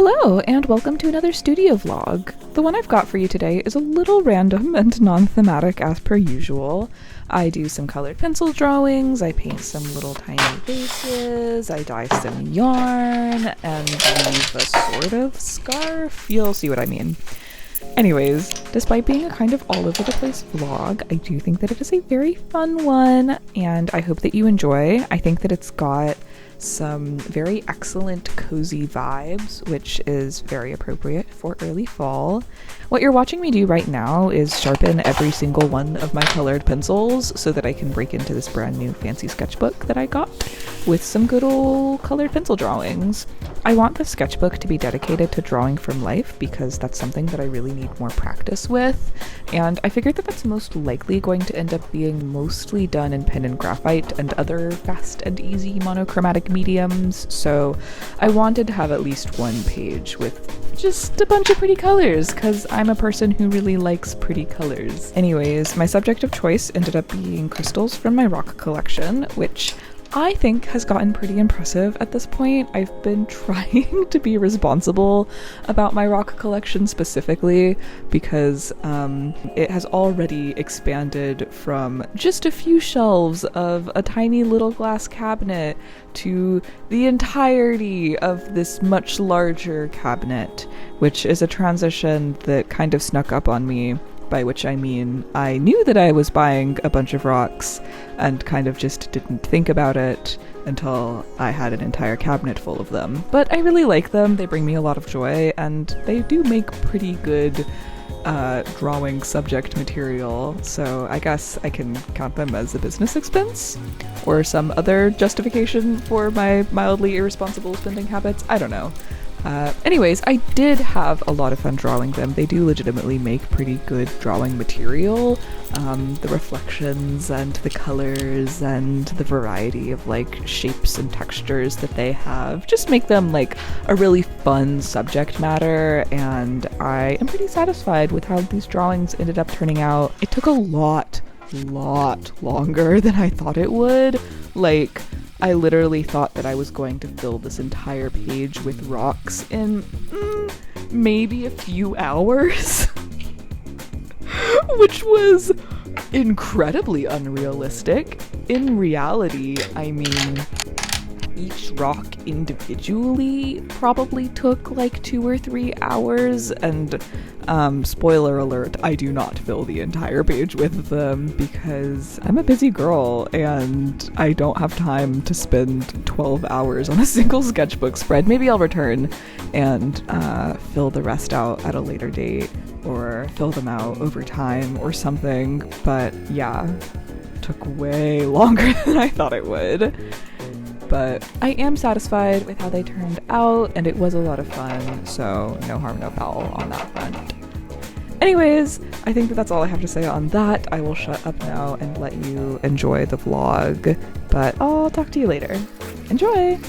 Hello, and welcome to another studio vlog. The one I've got for you today is a little random and non-thematic as per usual. I do some colored pencil drawings, I paint some little tiny vases, I dye some yarn, and weave a sort of scarf. You'll see what I mean. Anyways, despite being a kind of all over the place vlog, I do think that it is a very fun one, and I hope that you enjoy. I think that it's got some very excellent cozy vibes, which is very appropriate for early fall. What you're watching me do right now is sharpen every single one of my colored pencils so that I can break into this brand new fancy sketchbook that I got with some good old colored pencil drawings. I want the sketchbook to be dedicated to drawing from life because that's something that I really need more practice with, and I figured that that's most likely going to end up being mostly done in pen and graphite and other fast and easy monochromatic mediums, so I wanted to have at least one page with just a bunch of pretty colors because I'm a person who really likes pretty colors. Anyways, my subject of choice ended up being crystals from my rock collection, which I think has gotten pretty impressive at this point. I've been trying to be responsible about my rock collection specifically because it has already expanded from just a few shelves of a tiny little glass cabinet to the entirety of this much larger cabinet, which is a transition that kind of snuck up on me. By which I mean I knew that I was buying a bunch of rocks and kind of just didn't think about it until I had an entire cabinet full of them. But I really like them, they bring me a lot of joy, and they do make pretty good drawing subject material, so I guess I can count them as a business expense or some other justification for my mildly irresponsible spending habits. I don't know. Anyways, I did have a lot of fun drawing them. They do legitimately make pretty good drawing material. The reflections and the colors and the variety of like shapes and textures that they have just make them like a really fun subject matter, and I am pretty satisfied with how these drawings ended up turning out. It took a lot longer than I thought it would. Like, I literally thought that I was going to fill this entire page with rocks in maybe a few hours, which was incredibly unrealistic. In reality, I mean, each rock individually probably took like 2 or 3 hours, and spoiler alert, I do not fill the entire page with them because I'm a busy girl and I don't have time to spend 12 hours on a single sketchbook spread. Maybe I'll return and fill the rest out at a later date or fill them out over time or something, but yeah, took way longer than I thought it would. But I am satisfied with how they turned out, and it was a lot of fun, so no harm, no foul on that front. Anyways, I think that that's all I have to say on that. I will shut up now and let you enjoy the vlog, but I'll talk to you later. Enjoy!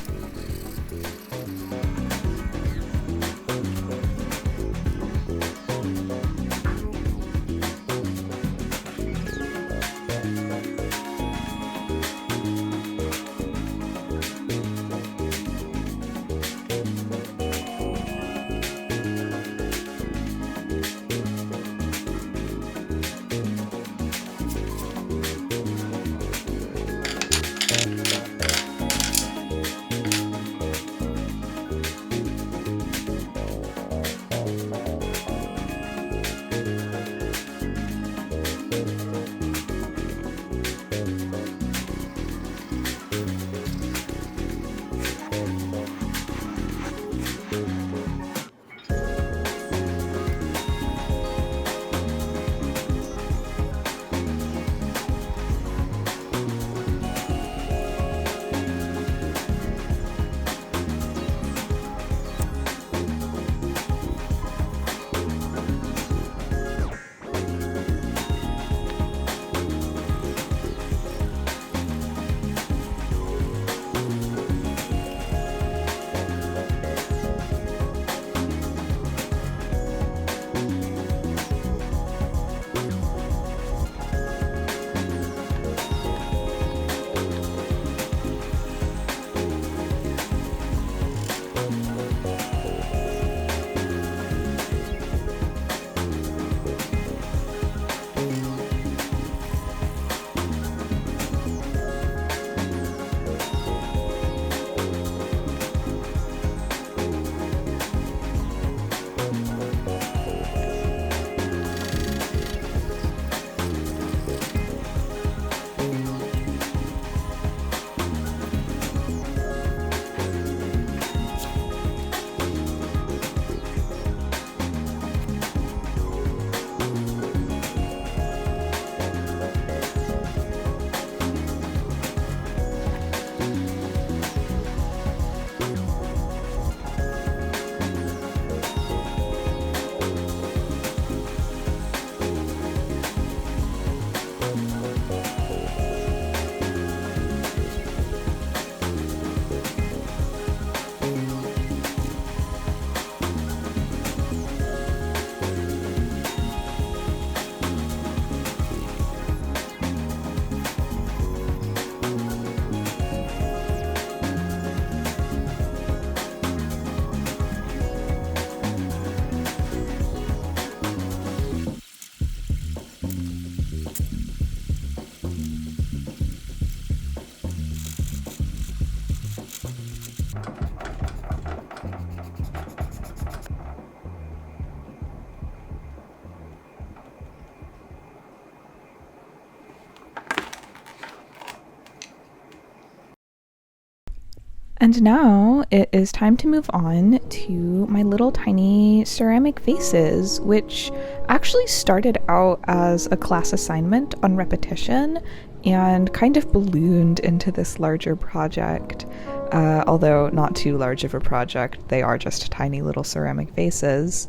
And now it is time to move on to my little tiny ceramic vases, which actually started out as a class assignment on repetition and kind of ballooned into this larger project. Although not too large of a project, they are just tiny little ceramic vases.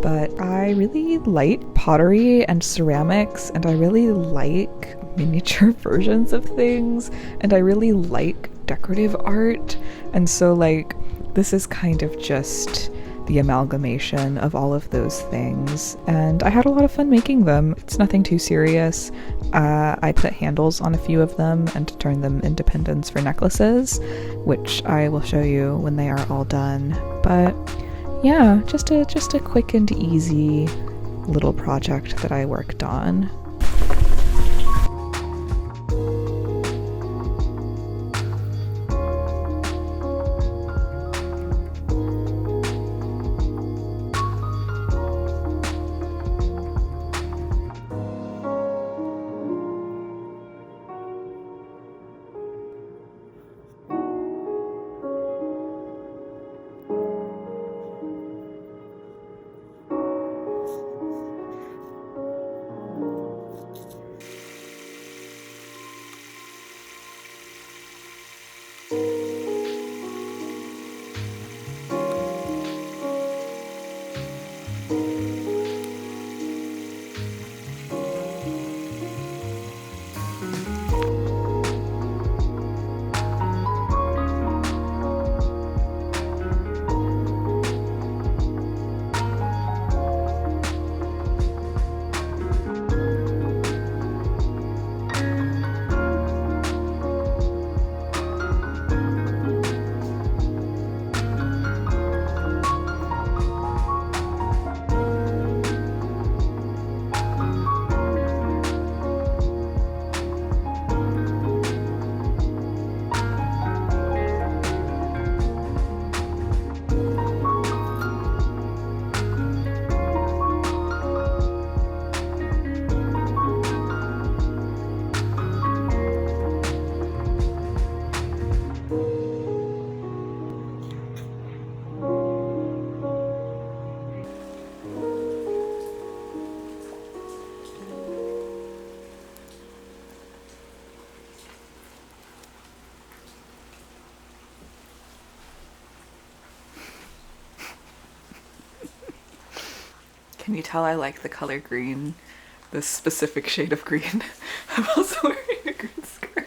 But I really like pottery and ceramics, and I really like miniature versions of things, and I really like decorative art. And so, like, this is kind of just the amalgamation of all of those things, and I had a lot of fun making them. It's nothing too serious. I put handles on a few of them and turned them into pendants for necklaces, which I will show you when they are all done. But yeah, just a quick and easy little project that I worked on. Can you tell I like the color green? This specific shade of green. I'm also wearing a green skirt.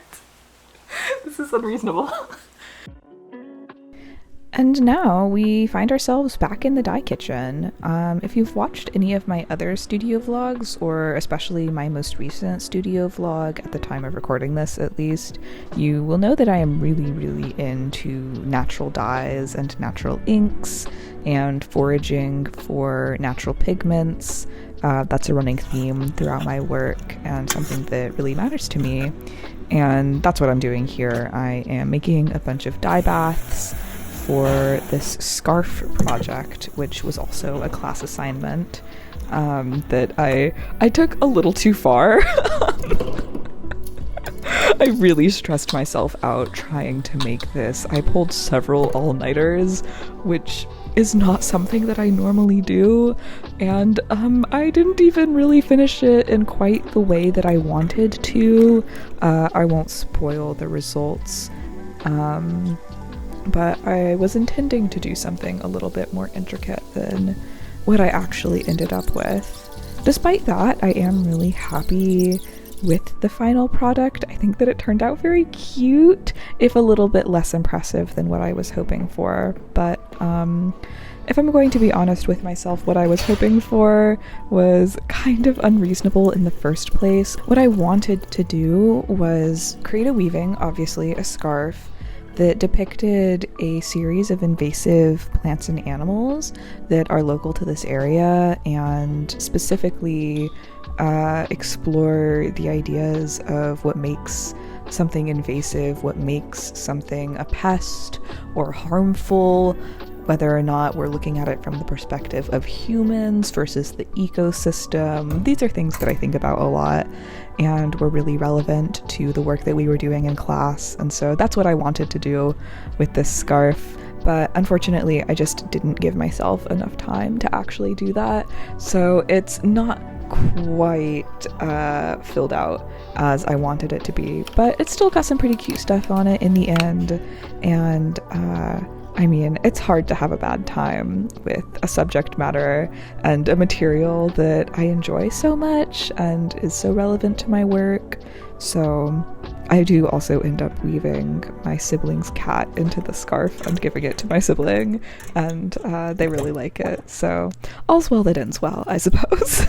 This is unreasonable. And now we find ourselves back in the dye kitchen. If you've watched any of my other studio vlogs, or especially my most recent studio vlog, at the time of recording this at least, you will know that I am really into natural dyes and natural inks and foraging for natural pigments. That's a running theme throughout my work and something that really matters to me. And that's what I'm doing here. I am making a bunch of dye baths for this scarf project, which was also a class assignment that I took a little too far. I really stressed myself out trying to make this. I pulled several all-nighters, which is not something that I normally do, and I didn't even really finish it in quite the way that I wanted to. I won't spoil the results. But I was intending to do something a little bit more intricate than what I actually ended up with. Despite that, I am really happy with the final product. I think that it turned out very cute, if a little bit less impressive than what I was hoping for. But if I'm going to be honest with myself, what I was hoping for was kind of unreasonable in the first place. What I wanted to do was create a weaving, obviously a scarf, that depicted a series of invasive plants and animals that are local to this area, and specifically explore the ideas of what makes something invasive, what makes something a pest or harmful, whether or not we're looking at it from the perspective of humans versus the ecosystem. These are things that I think about a lot and were really relevant to the work that we were doing in class. And so that's what I wanted to do with this scarf. But unfortunately, I just didn't give myself enough time to actually do that. So it's not quite filled out as I wanted it to be, but it's still got some pretty cute stuff on it in the end. And I mean, it's hard to have a bad time with a subject matter and a material that I enjoy so much and is so relevant to my work. So I do also end up weaving my sibling's cat into the scarf and giving it to my sibling, and they really like it. So all's well that ends well, I suppose.